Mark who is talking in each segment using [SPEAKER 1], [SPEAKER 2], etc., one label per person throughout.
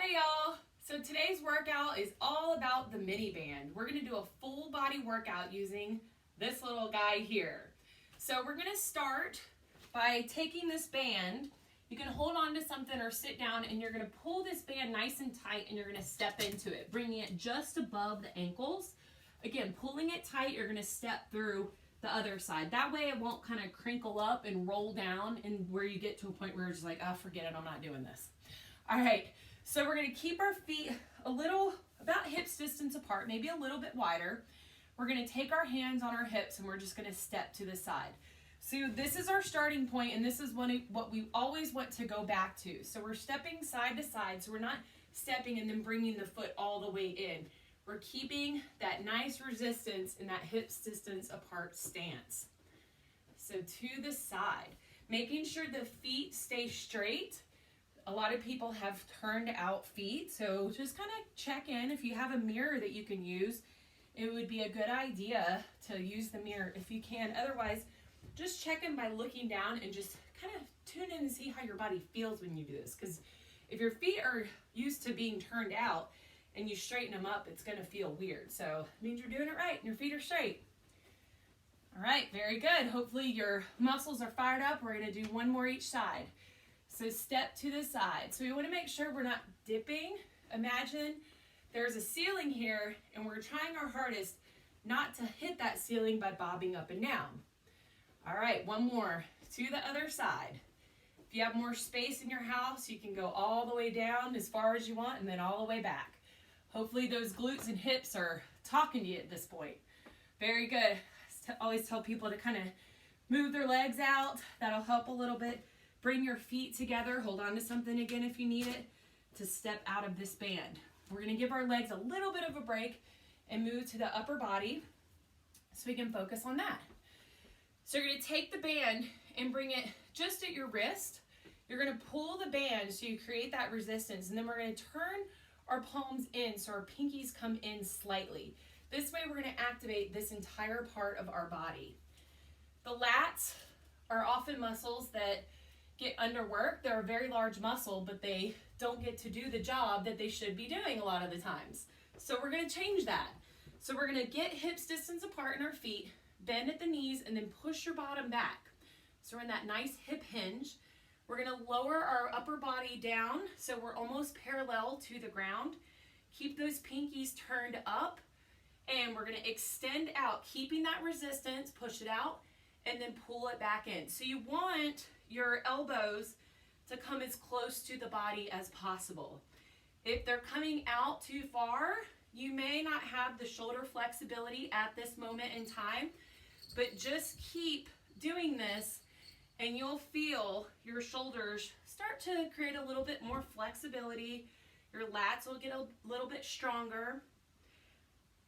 [SPEAKER 1] Hey y'all! So today's workout is all about the mini band. We're going to do a full body workout using this little guy here. So we're going to start by taking this band. You can hold on to something or sit down, and you're going to pull this band nice and tight, and you're going to step into it, bringing it just above the ankles. Again, pulling it tight, you're going to step through the other side. That way it won't kind of crinkle up and roll down and where you get to a point where you're just like, oh, forget it, I'm not doing this. All right, so we're going to keep our feet a little, about hips distance apart, maybe a little bit wider. We're going to take our hands on our hips and we're just going to step to the side. So this is our starting point, and this is what we always want to go back to. So we're stepping side to side, so we're not stepping and then bringing the foot all the way in. We're keeping that nice resistance in that hips distance apart stance. So to the side, making sure the feet stay straight. A lot of people have turned out feet, so just kind of check in. If you have a mirror that you can use, it would be a good idea to use the mirror if you can. Otherwise, just check in by looking down and just kind of tune in and see how your body feels when you do this. Because if your feet are used to being turned out and you straighten them up, it's going to feel weird. So it means you're doing it right and your feet are straight. All right, very good. Hopefully your muscles are fired up. We're going to do one more each side. So step to the side. So we want to make sure we're not dipping. Imagine there's a ceiling here and we're trying our hardest not to hit that ceiling by bobbing up and down. All right, one more to the other side. If you have more space in your house, you can go all the way down as far as you want and then all the way back. Hopefully those glutes and hips are talking to you at this point. Very good. I always tell people to kind of move their legs out. That'll help a little bit. Bring your feet together. Hold on to something again if you need it to step out of this band. We're going to give our legs a little bit of a break and move to the upper body so we can focus on that. So you're going to take the band and bring it just at your wrist. You're going to pull the band so you create that resistance, and then we're going to turn our palms in so our pinkies come in slightly. This way we're going to activate this entire part of our body. The lats are often muscles that get underworked. They're a very large muscle, but they don't get to do the job that they should be doing a lot of the times. So we're going to change that. So we're going to get hips distance apart in our feet, bend at the knees, and then push your bottom back. So we're in that nice hip hinge. We're going to lower our upper body down so we're almost parallel to the ground. Keep those pinkies turned up, and we're going to extend out, keeping that resistance, push it out, and then pull it back in. So you want your elbows to come as close to the body as possible. If they're coming out too far, you may not have the shoulder flexibility at this moment in time, but just keep doing this and you'll feel your shoulders start to create a little bit more flexibility. Your lats will get a little bit stronger.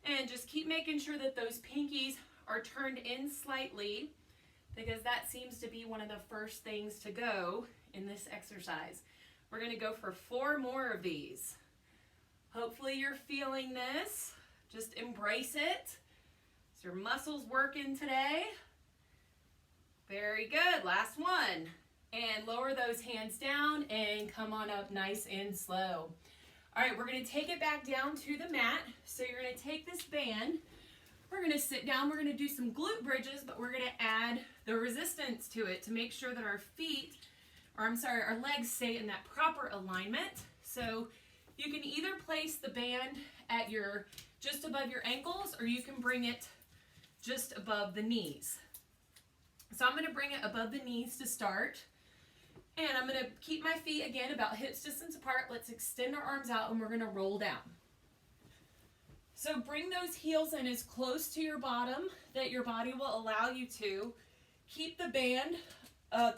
[SPEAKER 1] And just keep making sure that those pinkies are turned in slightly, because that seems to be one of the first things to go in this exercise. We're going to go for 4 more of these. Hopefully you're feeling this. Just embrace it. Is your muscles working today? Very good. Last one. And lower those hands down and come on up nice and slow. All right, we're going to take it back down to the mat. So you're going to take this band. We're going to sit down. We're going to do some glute bridges, but we're going to add the resistance to it to make sure that our our legs stay in that proper alignment. So you can either place the band at just above your ankles, or you can bring it just above the knees. So I'm going to bring it above the knees to start. And I'm going to keep my feet, again, about hips distance apart. Let's extend our arms out, and we're going to roll down. So bring those heels in as close to your bottom that your body will allow you to. Keep the band,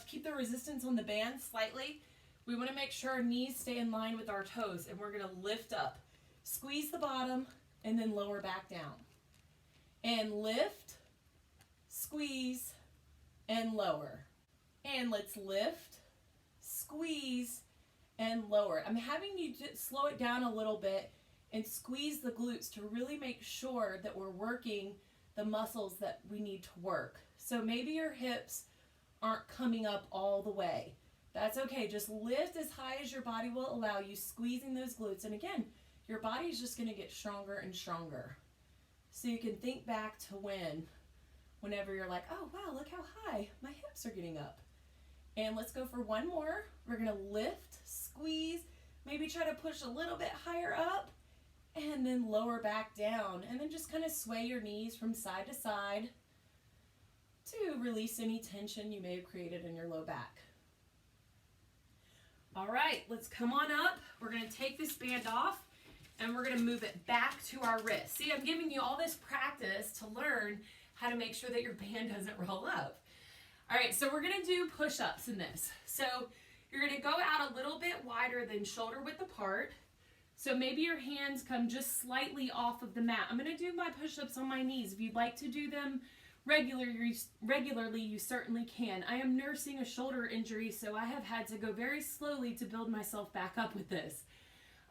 [SPEAKER 1] keep the resistance on the band slightly. We want to make sure our knees stay in line with our toes, and we're going to lift up. Squeeze the bottom, and then lower back down. And lift, squeeze, and lower. And let's lift, squeeze, and lower. I'm having you just slow it down a little bit and squeeze the glutes to really make sure that we're working the muscles that we need to work. So maybe your hips aren't coming up all the way. That's okay. Just lift as high as your body will allow you, squeezing those glutes. And again, your body is just going to get stronger and stronger. So you can think back to whenever you're like, oh, wow, look how high my hips are getting up. And let's go for one more. We're going to lift, squeeze, maybe try to push a little bit higher up, and then lower back down. And then just kind of sway your knees from side to side to release any tension you may have created in your low back. All right, let's come on up. We're going to take this band off and we're going to move it back to our wrist. See, I'm giving you all this practice to learn how to make sure that your band doesn't roll up. All right, so we're going to do push-ups in this. So you're going to go out a little bit wider than shoulder width apart. So maybe your hands come just slightly off of the mat. I'm going to do my push-ups on my knees. If you'd like to do them regularly, you certainly can. I am nursing a shoulder injury, so I have had to go very slowly to build myself back up with this.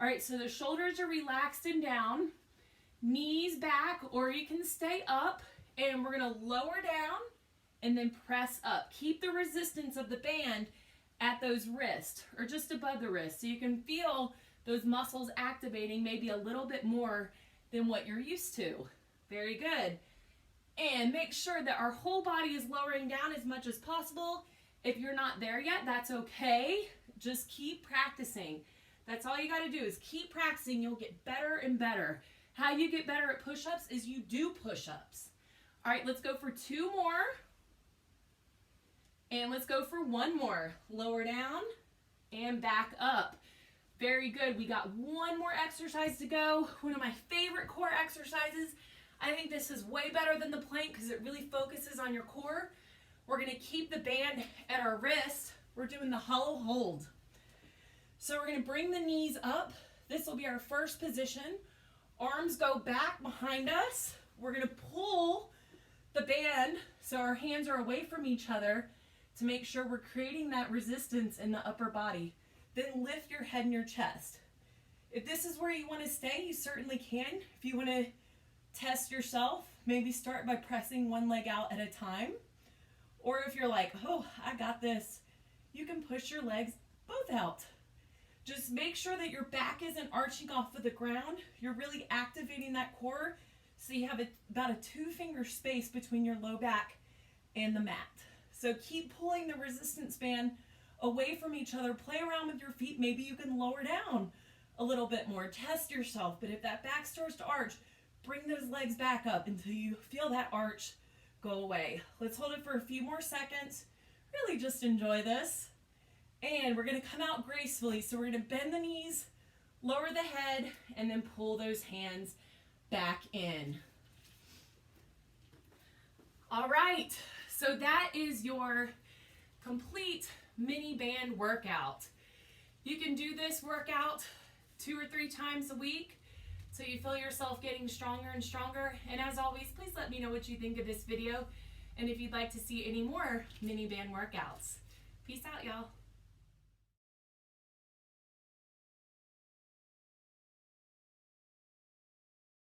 [SPEAKER 1] All right, so the shoulders are relaxed and down, knees back, or you can stay up, and we're going to lower down and then press up. Keep the resistance of the band at those wrists or just above the wrist so you can feel those muscles activating maybe a little bit more than what you're used to. Very good. And make sure that our whole body is lowering down as much as possible. If you're not there yet, that's okay. Just keep practicing. That's all you got to do is keep practicing. You'll get better and better. How you get better at push-ups is you do push-ups. All right, let's go for two more. And let's go for one more. Lower down and back up. Very good. We got one more exercise to go. One of my favorite core exercises. I think this is way better than the plank because it really focuses on your core. We're going to keep the band at our wrist. We're doing the hollow hold. So we're going to bring the knees up. This will be our first position. Arms go back behind us. We're going to pull the band so our hands are away from each other to make sure we're creating that resistance in the upper body. Then lift your head and your chest. If this is where you want to stay, you certainly can. If you want to test yourself, maybe start by pressing one leg out at a time. Or if you're like, oh, I got this, you can push your legs both out. Just make sure that your back isn't arching off of the ground. You're really activating that core so you have about a 2-finger space between your low back and the mat. So keep pulling the resistance band away from each other. Play around with your feet. Maybe you can lower down a little bit more. Test yourself. But if that back starts to arch, bring those legs back up until you feel that arch go away. Let's hold it for a few more seconds. Really just enjoy this. And we're going to come out gracefully. So we're going to bend the knees, lower the head, and then pull those hands back in. All right. So that is your complete mini band workout. You can do this workout 2 or 3 times a week so you feel yourself getting stronger and stronger. And as always, please let me know what you think of this video and if you'd like to see any more mini band workouts. Peace out, y'all.